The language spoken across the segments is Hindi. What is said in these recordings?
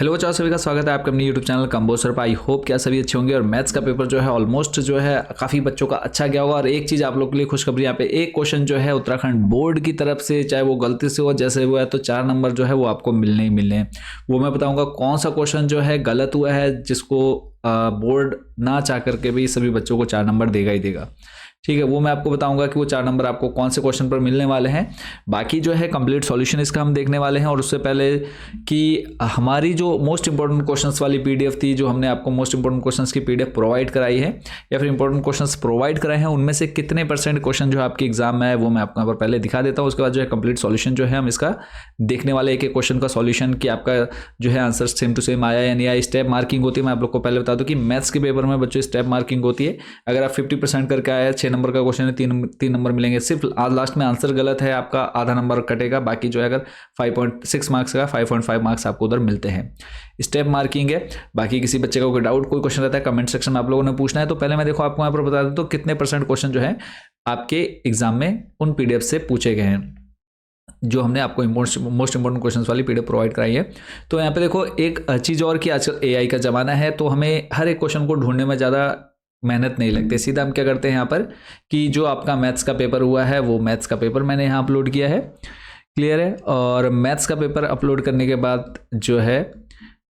हेलो बच्चों, सभी का स्वागत है आपके अपने यूट्यूब चैनल कंबोज सर पर। आई होप क्या सभी अच्छे होंगे। और मैथ्स का पेपर जो है ऑलमोस्ट जो है काफ़ी बच्चों का अच्छा गया होगा। और एक चीज़ आप लोग के लिए खुशखबरी, यहाँ पे एक क्वेश्चन जो है उत्तराखंड बोर्ड की तरफ से, चाहे वो गलती से हो जैसे हुआ है, तो 4 नंबर जो है वो आपको मिलने ही मिलने हैं। वो मैं बताऊँगा कौन सा क्वेश्चन जो है गलत हुआ है, जिसको बोर्ड ना चाह करके भी सभी बच्चों को 4 नंबर देगा ही देगा। ठीक है, वो मैं आपको बताऊंगा कि वो 4 नंबर आपको कौन से क्वेश्चन पर मिलने वाले हैं। बाकी जो है कंप्लीट सॉल्यूशन इसका हम देखने वाले हैं। और उससे पहले कि हमारी जो मोस्ट इंपॉर्टेंट क्वेश्चंस वाली पीडीएफ थी, जो हमने आपको मोस्ट इंपॉर्टेंट क्वेश्चंस की पीडीएफ प्रोवाइड कराई है या फिर इंपॉर्टेंट क्वेश्चंस प्रोवाइड कराए हैं, उनमें से कितने % क्वेश्चन जो आपके एग्जाम में है वो मैं आपको यहाँ पर पहले दिखा देता हूँ। उसके बाद जो है कंप्लीट सॉल्यूशन जो है हम इसका देखने वाले, एक एक क्वेश्चन का सॉल्यूशन कि आपका जो है आंसर सेम टू सेम आया या नहीं आया। स्टेप मार्किंग होती है, मैं आप लोग को पहले बता दूं कि मैथ्स के पेपर में बच्चों स्टेप मार्किंग होती है। अगर आप 50% करके आए, 6 नंबर का क्वेश्चन है, 3 नंबर मिलेंगे। सिर्फ लास्ट में आंसर गलत है आपका, आधा नंबर कटेगा। बाकी जो है अगर 5.6 मार्क्स का 5.5 मार्क्स आपको उधर मिलते हैं। स्टेप मार्किंग है। बाकी किसी बच्चे का कोई डाउट, कोई क्वेश्चन रहता है, कमेंट सेक्शन में आप लोगों ने पूछना है। तो पहले मैं देखो आपको यहाँ पर बता देता हूं कितने % क्वेश्चन जो है आपके एग्जाम में उन पीडीएफ से पूछे गए हैं, जो हमने आपको मोस्ट इंपॉर्टेंट क्वेश्चंस वाली पीडीएफ प्रोवाइड कराई है। तो यहाँ पे देखो एक चीज़ और कि आजकल एआई का ज़माना है, तो हमें हर एक क्वेश्चन को ढूंढने में ज़्यादा मेहनत नहीं लगती। सीधा हम क्या करते हैं यहाँ पर कि जो आपका मैथ्स का पेपर हुआ है, वो मैथ्स का पेपर मैंने यहाँ अपलोड किया है, क्लियर है। और मैथ्स का पेपर अपलोड करने के बाद जो है,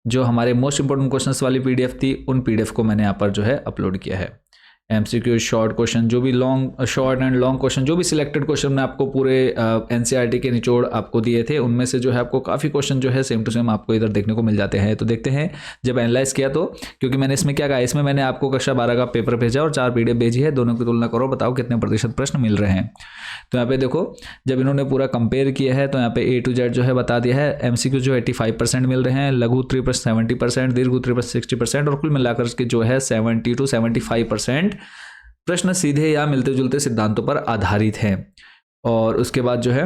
जो हमारे मोस्ट इंपॉर्टेंट क्वेश्चंस वाली पीडीएफ थी, उन पीडीएफ को मैंने यहाँ पर जो है अपलोड किया है। एमसीक्यू, शॉर्ट क्वेश्चन, जो भी शॉर्ट एंड लॉन्ग क्वेश्चन, जो भी सिलेक्टेड क्वेश्चन मैं आपको पूरे एनसीईआरटी के निचोड़ आपको दिए थे, उनमें से जो है आपको काफ़ी क्वेश्चन जो है सेम टू सेम आपको इधर देखने को मिल जाते हैं। तो देखते हैं जब एनालाइज किया तो, क्योंकि मैंने इसमें क्या कहा, इसमें मैंने आपको कक्षा 12 का पेपर भेजा और 4 पीडीएफ भेजी है, दोनों की तुलना करो, बताओ कितने % प्रश्न मिल रहे हैं। तो यहाँ पे देखो जब इन्होंने पूरा कंपेयर किया है तो यहाँ पे A to Z जो है बता दिया है। एमसीक्यू जो 85% मिल रहे हैं, लघु उत्तरीय प्रश्न 70%, दीर्घ उत्तरीय प्रश्न 60%, और कुल मिलाकर के जो है 70 to 75% प्रश्न सीधे या मिलते जुलते सिद्धांतों पर आधारित हैं। और उसके बाद जो है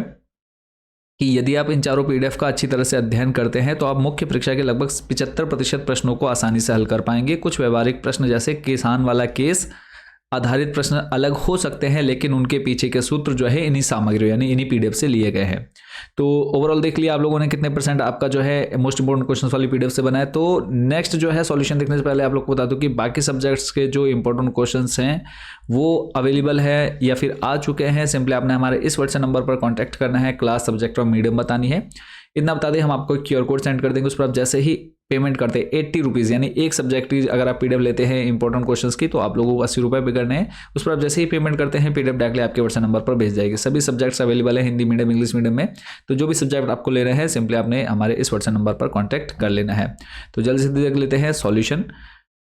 कि यदि आप इन चारों पीडीएफ का अच्छी तरह से अध्ययन करते हैं तो आप मुख्य परीक्षा के लगभग 75% प्रश्नों को आसानी से हल कर पाएंगे। कुछ व्यवहारिक प्रश्न जैसे किसान वाला केस आधारित प्रश्न अलग हो सकते हैं, लेकिन उनके पीछे के सूत्र जो है इन्हीं सामग्री यानी इन्हीं पीडीएफ से लिए गए हैं। तो ओवरऑल देख लिया आप लोगों ने कितने % आपका जो है मोस्ट इंपोर्टेंट क्वेश्चंस वाली पीडीएफ से बना है। तो नेक्स्ट जो है सॉल्यूशन देखने से पहले आप लोग को बता दूं कि बाकी सब्जेक्ट्स के जो इंपॉर्टेंट क्वेश्चंस हैं वो अवेलेबल है या फिर आ चुके हैं। सिंपली आपने हमारे इस व्हाट्सएप नंबर पर कॉन्टैक्ट करना है, क्लास, सब्जेक्ट और मीडियम बतानी है। इतना बता दें, हम आपको QR कोड सेंड कर देंगे। उस पर आप जैसे ही पेमेंट करते हैं 80 रुपीज़, यानी एक सब्जेक्ट की अगर आप पीडीएफ लेते हैं इंपॉर्टेंट क्वेश्चंस की, तो आप लोगों को 80 रुपये पे करने हैं। उस पर आप जैसे ही पेमेंट करते हैं पीडीएफ डायरेक्टली आपके व्हाट्सएप नंबर पर भेज जाएगी। सभी सब्जेक्ट्स अवेलेबल है, हिंदी मीडियम, इंग्लिश मीडियम में। तो जो भी सब्जेक्ट आपको लेना है सिंपली आपने हमारे इस व्हाट्सएप नंबर पर कॉन्टैक्ट कर लेना है। तो जल्दी से देख लेते हैं सॉल्यूशन।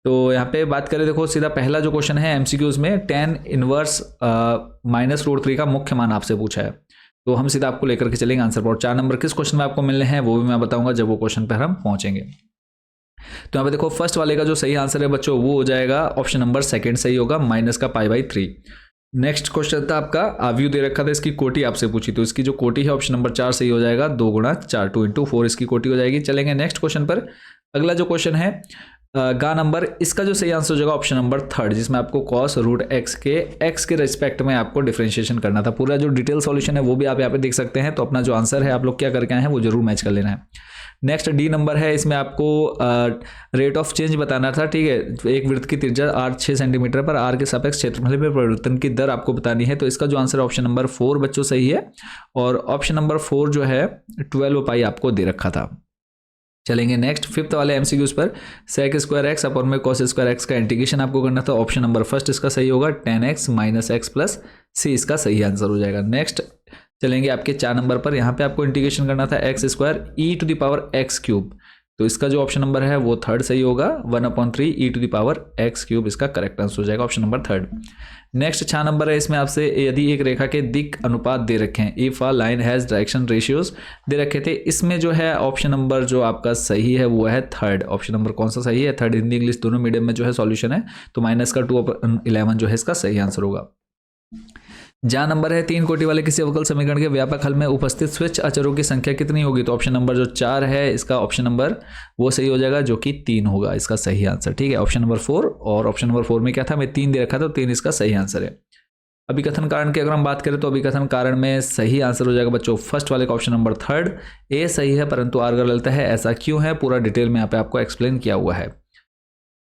तो यहाँ पे बात करें, देखो सीधा पहला जो क्वेश्चन है एमसीक्यूज में, tan इनवर्स -√3 का मुख्य मान आपसे पूछा है। तो हम सीधा आपको लेकर के चलेंगे आंसर पर। 4 नंबर किस क्वेश्चन में आपको मिलने हैं वो भी मैं बताऊंगा जब वो क्वेश्चन पर हम पहुंचेंगे। तो यहाँ पे देखो फर्स्ट वाले का जो सही आंसर है बच्चों वो हो जाएगा ऑप्शन नंबर सेकंड सही होगा, -π/3। नेक्स्ट क्वेश्चन था आपका, आव्यू दे रखा था, इसकी कोटि आपसे पूछी, तो इसकी जो कोटि है ऑप्शन नंबर 4 सही हो जाएगा, 2 × 4 2 × 4 इसकी कोटि हो जाएगी। चलेंगे नेक्स्ट क्वेश्चन पर। अगला जो क्वेश्चन है गा नंबर, इसका जो सही आंसर हो जाएगा ऑप्शन नंबर 3, जिसमें आपको cos√x के x के रिस्पेक्ट में आपको डिफरेंशिएशन करना था। पूरा जो डिटेल सॉल्यूशन है वो भी आप यहाँ पे देख सकते हैं। तो अपना जो आंसर है आप लोग क्या करके आए हैं वो जरूर मैच कर लेना है। नेक्स्ट डी नंबर है, इसमें आपको रेट ऑफ चेंज बताना था, ठीक है। एक वृत्त की त्रिज्या r 6 सेंटीमीटर पर r के सापेक्ष क्षेत्रफल में परिवर्तन की दर आपको बतानी है। तो इसका जो आंसर ऑप्शन नंबर 4 बच्चों सही है। और ऑप्शन नंबर 4 जो है 12π आपको दे रखा था। चलेंगे नेक्स्ट फिफ्थ वाले एमसीक्यूज पर। sec² अपन में cos² का इंटीग्रेशन आपको करना था। ऑप्शन नंबर फर्स्ट इसका सही होगा, tan x - x + c इसका सही आंसर हो जाएगा। नेक्स्ट चलेंगे आपके 4 नंबर पर। यहाँ पे आपको इंटीग्रेशन करना था x² e⁻x³। तो इसका जो ऑप्शन नंबर है वो 3rd सही होगा, 1/3 e⁻x³ इसका करेक्ट आंसर हो जाएगा, option number 3rd। Next 6 number है, इसमें आपसे यदि एक रेखा के दिक अनुपात दे रखे हैं, if a line has direction ratios दे रखे थे, इसमें जो है ऑप्शन नंबर जो आपका सही है वो है 3rd। ऑप्शन नंबर कौन सा सही है? 3rd, हिंदी इंग्लिश दोनों मीडियम में जो है सॉल्यूशन है। तो -2/11 जो है इसका सही आंसर होगा। जहाँ नंबर है 3 कोटि वाले किसी अवकल समीकरण के व्यापक हल में उपस्थित स्विच अचरों की संख्या कितनी होगी? तो ऑप्शन नंबर जो 4 है इसका ऑप्शन नंबर वो सही हो जाएगा, जो कि 3 होगा इसका सही आंसर, ठीक है। ऑप्शन नंबर 4, और ऑप्शन नंबर 4 में क्या था, मैं 3 दे रखा था, तो 3 इसका सही आंसर है। अभिकथन कारण की अगर हम बात करें तो अभिकथन कारण में सही आंसर हो जाएगा बच्चों फर्स्ट वाले का ऑप्शन नंबर 3, ए सही है परंतु आर गलत है। ऐसा क्यों है पूरा डिटेल में यहाँ पे आपको एक्सप्लेन किया हुआ है।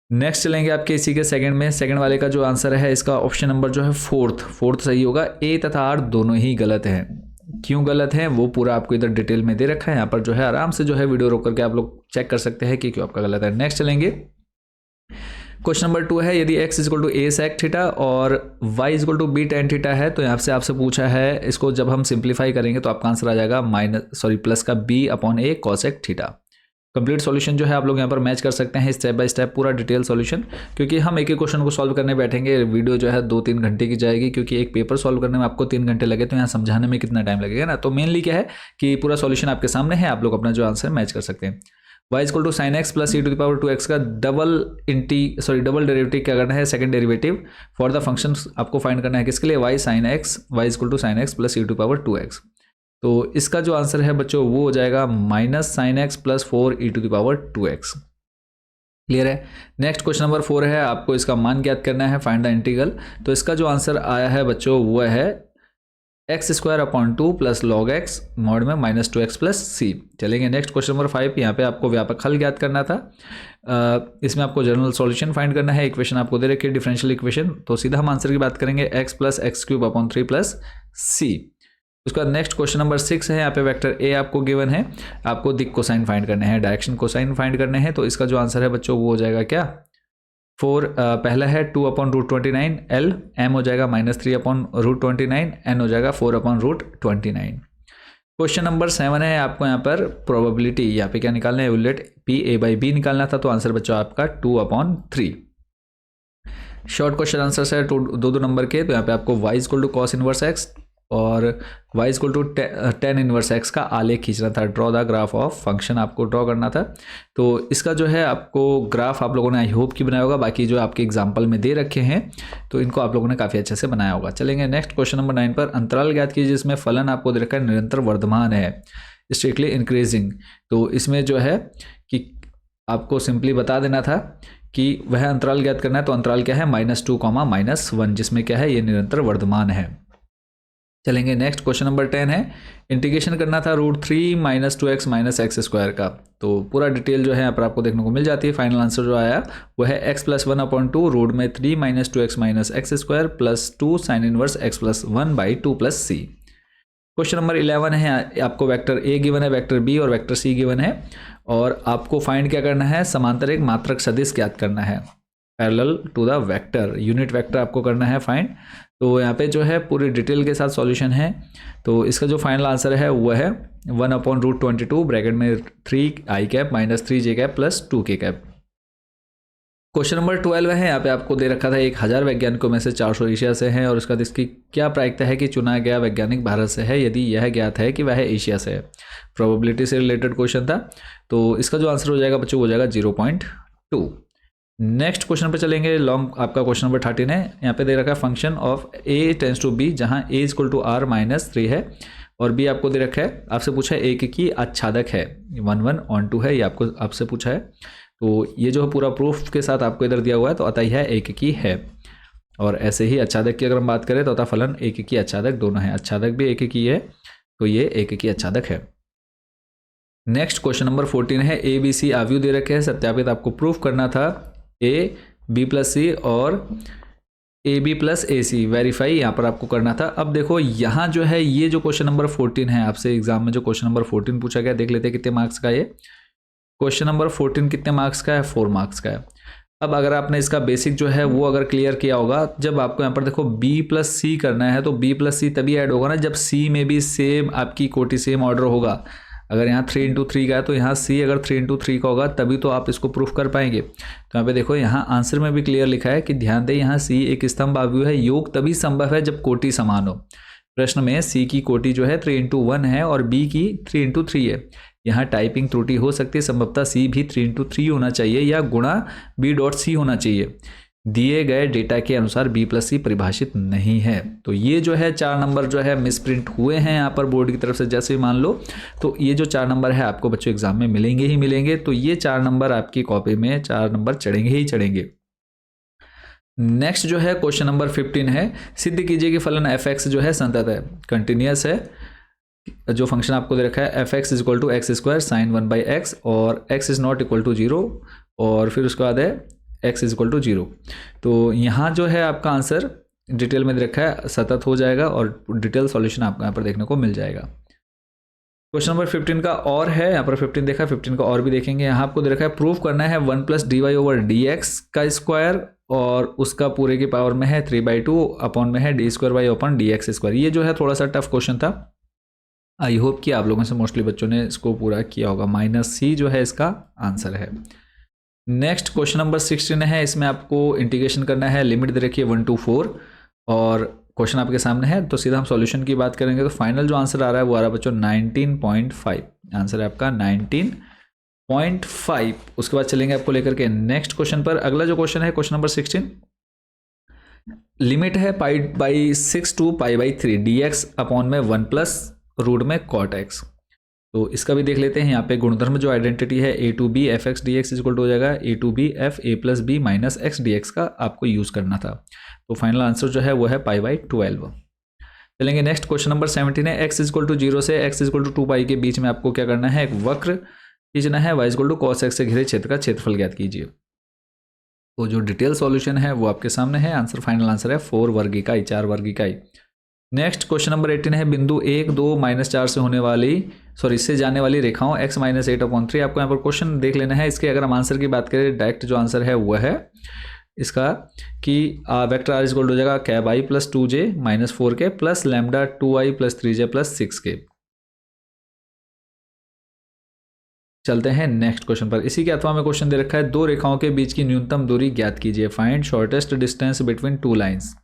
नेक्स्ट चलेंगे आपके इसी के सेकंड में, सेकंड वाले का जो आंसर है इसका ऑप्शन नंबर जो है फोर्थ सही होगा। ए तथा आर दोनों ही गलत हैं। क्यों गलत है वो पूरा आपको इधर डिटेल में दे रखा है, यहाँ पर जो है आराम से जो है वीडियो रोक करके आप लोग चेक कर सकते हैं कि क्यों आपका गलत है। नेक्स्ट चलेंगे, क्वेश्चन नंबर 2 है, यदि x equal to a sec theta और y equal to b tan theta है तो यहाँ से आपसे पूछा है, इसको जब हम सिंप्लीफाई करेंगे तो आपका आंसर आ जाएगा प्लस का b अपॉन ए कॉसेक थीटा। कंप्लीट सॉल्यूशन जो है आप लोग यहाँ पर मैच कर सकते हैं स्टेप बाय स्टेप पूरा डिटेल सॉल्यूशन, क्योंकि हम एक एक क्वेश्चन को सॉल्व करने बैठेंगे वीडियो जो है 2-3 घंटे की जाएगी, क्योंकि एक पेपर सॉल्व करने में आपको 3 घंटे लगे तो यहाँ समझाने में कितना टाइम लगेगा ना। तो मेनली क्या है कि पूरा सॉल्यूशन आपके सामने है, आप लोग अपना जो आंसर मैच कर सकते हैं। y equal to sine x plus e to the power 2x का डबल डेरिवेटिव क्या करना है, second derivative for the function आपको फाइंड करना है किसके लिए, y equal to sine x plus e to power 2x। तो इसका जो आंसर है बच्चों वो हो जाएगा minus sine x plus 4 e to the power 2x। Clear है। नेक्स्ट क्वेश्चन नंबर 4 है, आपको इसका मान ज्ञात करना है, फाइंड द इंटीग्रल। तो इसका जो आंसर आया है बच्चों वो है x square upon 2 plus log x mod में माइनस 2x प्लस सी। चलेंगे नेक्स्ट क्वेश्चन नंबर 5, यहाँ पे आपको व्यापक हल ज्ञात करना था। इसमें आपको जनरल सॉल्यूशन फाइंड करना है। इक्वेशन आपको दे रखी है डिफरेंशियल इक्वेशन, तो सीधा हम आंसर की बात करेंगे x plus x cube upon 3 plus C. उसके बाद नेक्स्ट क्वेश्चन नंबर 6 है, यहाँ पे वेक्टर ए आपको गिवन है, आपको दिक कोसाइन फाइंड करने हैं, डायरेक्शन कोसाइन फाइंड करने हैं। तो इसका जो आंसर है बच्चों वो हो जाएगा क्या, 4 पहला है 2 अपॉन रूट 29 एल, एम हो जाएगा -3 अपॉन रूट 29, एन हो जाएगा 4 अपॉन रूट 29। क्वेश्चन नंबर 7 है, आपको यहाँ पर प्रोबेबिलिटी यहाँ पे क्या निकालना है, evaluate P A by B निकालना था। तो आंसर बच्चों आपका 2 अपॉन 3। शॉर्ट क्वेश्चन आंसर है 2 नंबर के। तो यहाँ पे आपको y equal to cos inverse x और y equal to tan inverse x का आलेख खींचना था, draw the graph of function आपको ड्रॉ करना था। तो इसका जो है आपको ग्राफ आप लोगों ने आई होप कि बनाया होगा, बाकी जो आपके एग्जाम्पल में दे रखे हैं तो इनको आप लोगों ने काफ़ी अच्छे से बनाया होगा। चलेंगे नेक्स्ट क्वेश्चन नंबर 9 पर, अंतराल ज्ञात कीजिए जिसमें फलन आपको दे रखा है निरंतर वर्धमान है, स्ट्रिक्टली इंक्रीजिंग। तो इसमें जो है कि आपको सिंपली बता देना था कि वह अंतराल ज्ञात करना है। तो अंतराल क्या है, -2, -1, जिसमें क्या है ये निरंतर वर्धमान है। चलेंगे नेक्स्ट क्वेश्चन नंबर 10 है, इंटीग्रेशन करना था √3 - 2x - एक्स स्क्वायर का। तो पूरा डिटेल जो है यहाँ पर आपको देखने को मिल जाती है। फाइनल आंसर जो आया वो है x प्लस 1 अपॉन 2 रूट में 3 - 2x - x square plus 2 sine inverse x plus 1 by 2 plus c. Question number 11 है, आपको वेक्टर ए गिवन है, वेक्टर बी और वेक्टर सी गिवन है, और आपको फाइंड क्या करना है, समांतर एक मात्रक सदिश ज्ञात करना है, parallel to the vector, unit vector आपको करना है फाइंड। तो यहाँ पे जो है पूरी डिटेल के साथ सॉल्यूशन है। तो इसका जो फाइनल आंसर है वो है 1 अपॉन रूट 22 ब्रैकेट में 3 आई कैप माइनस 3 जे कैप प्लस 2 के कैप। क्वेश्चन नंबर 12 है, यहाँ पे आपको दे रखा था 1000 वैज्ञानिकों में से 400 एशिया से हैं, और उसका इसकी क्या प्रायिकता है कि चुना गया वैज्ञानिक भारत से है यदि यह ज्ञात है कि वह एशिया से है। प्रोबेबिलिटी से रिलेटेड क्वेश्चन था। तो इसका जो आंसर हो जाएगा बच्चों हो जाएगा 0.2। नेक्स्ट क्वेश्चन पे चलेंगे, लॉन्ग आपका क्वेश्चन नंबर 13 है, यहाँ पे दे रखा है function of a tends to b, जहाँ a इक्वल टू r -3 है और b आपको दे रखा है, आपसे पूछा है एक की आच्छादक है 1 1 on 2 है, ये आपको आपसे पूछा है। तो ये जो पूरा प्रूफ के साथ आपको इधर दिया हुआ है, तो अतः यह एक की है। और ऐसे ही आच्छादक की अगर हम बात करें तो अतः फलन एक की आच्छादक दोनों है, आच्छादक भी एक की है तो ये एक की आच्छादक है। नेक्स्ट क्वेश्चन नंबर 14 है, ए बी सी आव्यूह दे रखे हैं, सत्यापित आपको प्रूफ करना था ए बी प्लस सी और a b plus a c, verify यहाँ पर आपको करना था। अब देखो यहाँ जो है ये जो क्वेश्चन नंबर 14 है, आपसे एग्जाम में जो क्वेश्चन नंबर 14 पूछा गया, देख लेते हैं कितने मार्क्स का ये क्वेश्चन नंबर 14 कितने मार्क्स का है, 4 मार्क्स का है। अब अगर आपने इसका बेसिक जो है वो अगर क्लियर किया होगा, जब आपको यहाँ पर देखो b प्लस सी करना है तो b प्लस सी तभी ऐड होगा ना जब c में भी सेम आपकी कोटि सेम ऑर्डर होगा। अगर यहाँ 3 into 3 का है तो यहाँ c अगर 3 into 3 का होगा तभी तो आप इसको प्रूफ कर पाएंगे। तो यहाँ पे देखो यहाँ आंसर में भी क्लियर लिखा है कि ध्यान दें यहाँ c एक स्तंभ आव्यूह है, योग तभी संभव है जब कोटि समान हो। प्रश्न में c की कोटि जो है 3 into 1 है और b की 3 into 3 है। यहाँ टाइपिंग त्रुटि हो सकती है, संभवतः c भी 3 into 3 होना चाहिए या गुणा b डॉट c होना चाहिए। दिए गए डेटा के अनुसार b प्लस सी परिभाषित नहीं है। तो ये जो है 4 नंबर जो है मिसप्रिंट हुए हैं यहाँ पर बोर्ड की तरफ से, जैसे ही मान लो तो ये जो 4 नंबर है आपको बच्चों एग्जाम में मिलेंगे ही मिलेंगे। तो ये 4 नंबर आपकी कॉपी में 4 नंबर चढ़ेंगे ही चढ़ेंगे। नेक्स्ट जो है क्वेश्चन नंबर 15 है, सिद्ध कीजिए कि फलन एफ एक्स जो है संतत है, कंटिन्यूस है। जो फंक्शन आपको दे रखा है f x is equal to x square sine 1/x और x is not equal to 0 और फिर उसके बाद है एक्स इज इक्वल टू 0। तो यहाँ जो है आपका आंसर डिटेल में दे रखा है सतत हो जाएगा और डिटेल सॉल्यूशन आपको यहाँ पर देखने को मिल जाएगा। क्वेश्चन नंबर 15 का और है, यहाँ पर 15 देखा, 15 का और भी देखेंगे। यहाँ आपको दे रखा है प्रूफ करना है 1 + dy/dx का स्क्वायर और उसका पूरे की पावर में है 3/2 अपॉन में है d²y/dx²। ये जो है थोड़ा सा टफ क्वेश्चन था, आई होप कि आप लोगों से मोस्टली बच्चों ने इसको पूरा किया होगा। -c जो है इसका आंसर है। नेक्स्ट क्वेश्चन नंबर 16 है, इसमें आपको इंटीग्रेशन करना है, लिमिट दे रखी है 1 to 4 और क्वेश्चन आपके सामने है। तो सीधा हम सॉल्यूशन की बात करेंगे तो फाइनल जो आंसर आ रहा है वो आ रहा है बच्चों 19.5। आंसर है आपका 19.5। उसके बाद चलेंगे आपको लेकर के नेक्स्ट क्वेश्चन पर। अगला जो क्वेश्चन है क्वेश्चन नंबर 16, लिमिट है π/6 to π/3 dx अपॉन में 1 + रूट में cot x। तो इसका भी देख लेते हैं। यहाँ पे गुणधर्म जो आइडेंटिटी है a to b f x dx equal to हो जाएगा a to b f a + b - x dx का आपको यूज़ करना था। तो फाइनल आंसर जो है वो है π/12। चलेंगे नेक्स्ट क्वेश्चन नंबर 17 है, x इक्वल टू 0 से x इक्वल टू 2π के बीच में आपको क्या करना है, एक वक्र खींचना है, y equal to cos x से घिरे क्षेत्र का क्षेत्रफल ज्ञात कीजिए। तो जो डिटेल सॉल्यूशन है वो आपके सामने है। आंसर फाइनल आंसर है 4 वर्ग इकाई, 4 वर्ग इकाई। नेक्स्ट क्वेश्चन नंबर 18 है, बिंदु 1, 2, -4 से होने वाली इससे जाने वाली रेखाओं x - 8/3। आपको यहाँ पर क्वेश्चन देख लेना है। इसके अगर हम आंसर की बात करें, डायरेक्ट जो आंसर है वो है इसका कि वेक्टर r इक्वल हो जाएगा cab i + 2j - 4k + lambda 2i + 3j + 6k। चलते हैं नेक्स्ट क्वेश्चन पर। इसी के अथवा में क्वेश्चन दे रखा है, दो रेखाओं के बीच की न्यूनतम दूरी ज्ञात कीजिए, find shortest distance between 2 lines.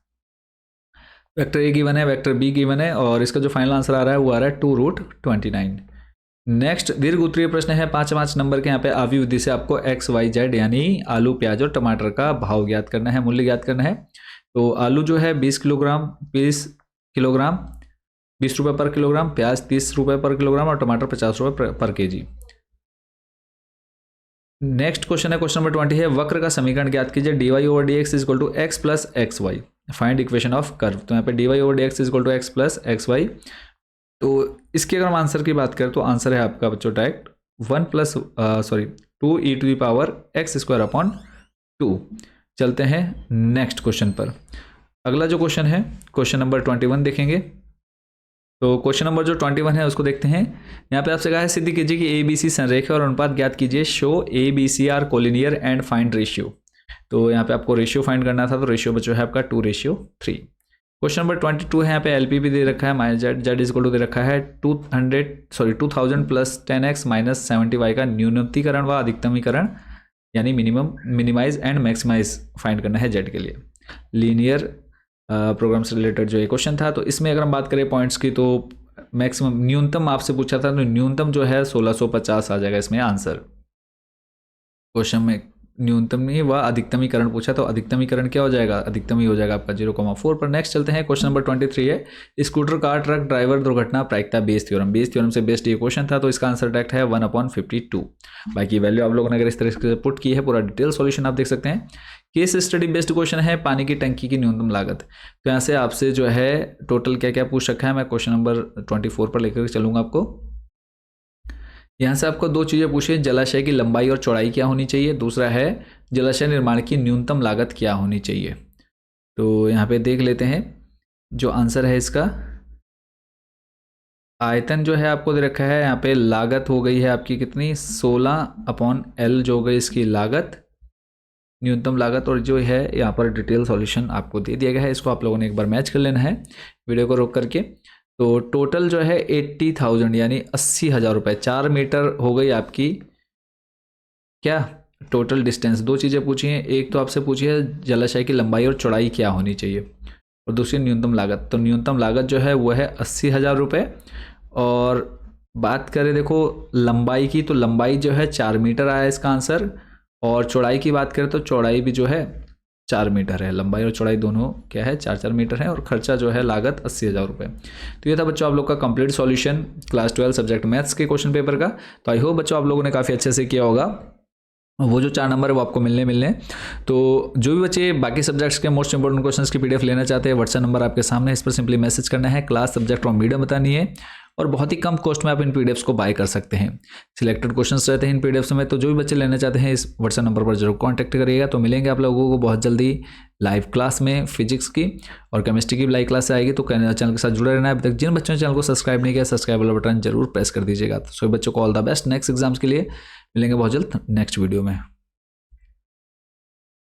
Vector a given है, वेक्टर बी गिवन है और इसका जो फाइनल आंसर आ रहा है वो आ रहा है 2√29। नेक्स्ट दीर्घ उत्तरीय प्रश्न है 5 नंबर के। यहाँ पे आवी विधि से आपको x y z यानी आलू, प्याज और टमाटर का भाव ज्ञात करना है, मूल्य ज्ञात करना है। तो आलू जो है 20 किलोग्राम 20 रुपये पर किलोग्राम, प्याज 30 रुपये पर किलोग्राम और टमाटर 50 रुपये पर kg। नेक्स्ट क्वेश्चन है क्वेश्चन नंबर 20 है, वक्र का समीकरण ज्ञात कीजिए, dy/dx equal to x + xy। Find equation of curve. तो यहाँ पे dy/dx equal to x + xy। तो इसके अगर हम आंसर की बात करें तो आंसर है आपका बच्चों डायरेक्ट 2e⁻x² 2। चलते हैं नेक्स्ट क्वेश्चन पर। अगला जो क्वेश्चन है क्वेश्चन नंबर 21 देखेंगे। तो क्वेश्चन नंबर जो 21 है उसको देखते हैं। यहाँ पे आपसे कहा है, सिद्ध कीजिए कि ABC संरेखा और अनुपात ज्ञात कीजिए, show ABC are collinear and find ratio. तो यहाँ पे आपको रेशियो फाइंड करना था, तो रेशियो बच्चों है आपका 2:3। क्वेश्चन नंबर 22 है, यहाँ पे LP भी दे रखा है, z इक्वल टू दे रखा है 2000 + 10x - 70y का न्यूनतमीकरण व अधिकतमीकरण यानी मिनिमाइज एंड मैक्सिमाइज फाइंड करना है z के लिए। लीनियर प्रोग्राम से रिलेटेड जो ये क्वेश्चन था। तो इसमें अगर हम बात करें पॉइंट्स की, तो मैक्सिमम न्यूनतम आपसे पूछा था, तो न्यूनतम जो है 1650 आ जाएगा इसमें आंसर। क्वेश्चन में न्यूनतम नहीं व अधिकतमीकरण पूछा, तो अधिकतमीकरण क्या हो जाएगा, अधिकतम ही हो जाएगा आपका 0,4 पर। नेक्स्ट चलते हैं क्वेश्चन नंबर 23 है, स्कूटर कार ट्रक ड्राइवर दुर्घटना प्रायिकता बेस थ्योरम से बेस्ड ये क्वेश्चन था। तो इसका आंसर डायरेक्ट है 1/52। बाकी वैल्यू आप लोगों ने अगर इस तरह से पुट की है, पूरा डिटेल सॉल्यूशन आप देख सकते हैं। केस स्टडी बेस्ड क्वेश्चन है, पानी की टंकी की न्यूनतम लागत। तो यहाँ से आपसे जो है टोटल क्या क्या पूछ रखा है, मैं क्वेश्चन नंबर 24 पर लेकर चलूँगा आपको। यहाँ से आपको दो चीज़ें पूछी है, जलाशय की लंबाई और चौड़ाई क्या होनी चाहिए, दूसरा है जलाशय निर्माण की न्यूनतम लागत क्या होनी चाहिए। तो यहाँ पे देख लेते हैं जो आंसर है इसका। आयतन जो है आपको दे रखा है, यहाँ पे लागत हो गई है आपकी कितनी, 16/L जो हो गई इसकी लागत, न्यूनतम लागत। और जो है यहाँ पर डिटेल सॉल्यूशन आपको दे दिया गया है, इसको आप लोगों ने एक बार मैच कर लेना है वीडियो को रोक करके। तो टोटल जो है 80,000 यानी 80,000 रुपये। 4 मीटर हो गई आपकी क्या टोटल डिस्टेंस। दो चीज़ें पूछी हैं, एक तो आपसे पूछी है जलाशय की लंबाई और चौड़ाई क्या होनी चाहिए, और दूसरी न्यूनतम लागत। तो न्यूनतम लागत जो है वो है 80,000 रुपये। और बात करें देखो लंबाई की, तो लंबाई जो है 4 मीटर आया इसका आंसर। और चौड़ाई की बात करें तो चौड़ाई भी जो है 4 मीटर है। लंबाई और चौड़ाई दोनों क्या है 4 मीटर है। और खर्चा जो है लागत 80,000 रुपये। तो ये था बच्चों आप लोग का complete solution class 12 subject maths के क्वेश्चन पेपर का। तो आई होप बच्चों आप लोगों ने काफ़ी अच्छे से किया होगा। वो जो 4 नंबर है वो आपको मिलने हैं। तो जो भी बच्चे बाकी सब्जेक्ट्स के मोस्ट इंपॉर्टेंट क्वेश्चंस की पीडीएफ लेना चाहते हैं, व्हाट्सएप नंबर आपके सामने है, इस पर सिंपली मैसेज करना है, क्लास सब्जेक्ट और मीडियम बतानी है और बहुत ही कम कॉस्ट में आप इन पीडीएफ्स को बाय कर सकते हैं। सिलेक्टेड क्वेश्चंस रहते हैं इन पीडीएफ्स में, तो जो भी बच्चे लेना चाहते हैं इस व्हाट्सएप नंबर पर जरूर कॉन्टैक्ट करिएगा। तो मिलेंगे आप लोगों को बहुत जल्दी लाइव क्लास में फिजिक्स की और केमिस्ट्री की भी लाइव क्लास आएगी। तो चैनल के साथ जुड़े रहना है। अभी तक जिन बच्चों ने चैनल को सब्सक्राइब नहीं किया, सब्सक्राइब वाला बटन जरूर प्रेस कर दीजिएगा। तो सभी बच्चों को all the best next exams के लिए। मिलेंगे बहुत जल्द नेक्स्ट वीडियो में।